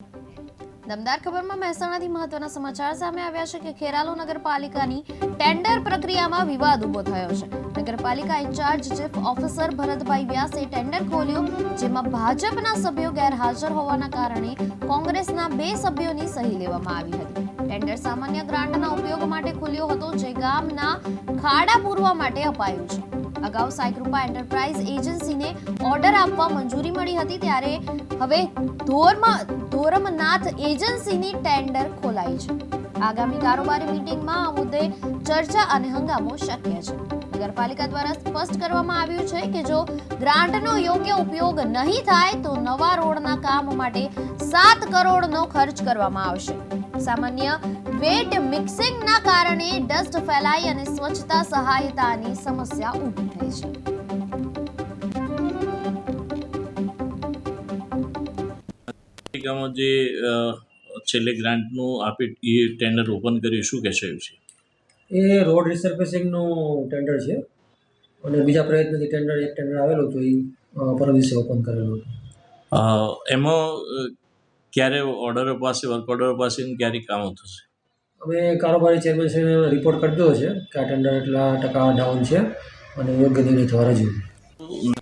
દમદાર ખબરમાં મહેસાણાથી મહત્વના સમાચાર સામે આવ્યા છે કે ખેરાલુ નગરપાલિકાની ટેન્ડર પ્રક્રિયામાં વિવાદ ઉભો થયો છે। નગરપાલિકા ઇન્ચાર્જ ચીફ ઓફિસર ભરતભાઈ વ્યાસે ટેન્ડર ખોલ્યું, જેમાં ભાજપના સભ્યો ગેરહાજર હોવાના કારણે કોંગ્રેસના 2 સભ્યોની સહી લેવામાં આવી હતી। ટેન્ડર સામાન્ય ગ્રાન્ટના ઉપયોગ માટે ખુલ્યો હતો, જે ગામના ખાડા પૂરવા માટે અપાયું છે। અગાઉ સાઈકૃપા એન્ટરપ્રાઇઝ એજન્સીને ઓર્ડર આપવા મંજૂરી મળી હતી, ત્યારે હવે ધોરમનાથ એજન્સીની ટેન્ડર ખોલાઈ છે। આગામી કારોબારી મીટિંગમાં આ મુદ્દે ચર્ચા અને હંગામો શક્ય છે। નગરપાલિકા દ્વારા સ્પષ્ટ કરવામાં આવ્યું છે કે જો ગ્રાન્ટનો યોગ્ય ઉપયોગ નહીં થાય તો નવા રોડના કામ માટે 7 કરોડનો ખર્ચ કરવામાં આવશે। સામાન્ય વેટ મિક્સિંગના કારણે ડસ્ટ ફેલાઈ અને સ્વચ્છતા સહાયતાની સમસ્યા ઊભી થઈ છે। જે છેલ્લે ગ્રાન્ટનું આપી એ ટેન્ડર ઓપન કર્યું, શું કહેશો? એ રોડ રિસર્ફેસિંગનું ટેન્ડર છે અને બીજા પ્રયત્નથી એક ટેન્ડર આવેલું હતું, એ પરમ દિવસે ઓપન કરેલું હતું। એમાં ક્યારે ઓર્ડર અપાશે, વર્ક ઓર્ડર અપાશે, ક્યારે કામ થશે? અમે કારોબારી ચેરમેનશ્રીને રિપોર્ટ કરી દીધો છે કે આ ટેન્ડર એટલા ટકા ડાઉન છે અને યોગ્ય નિર્ણય થવા રજૂ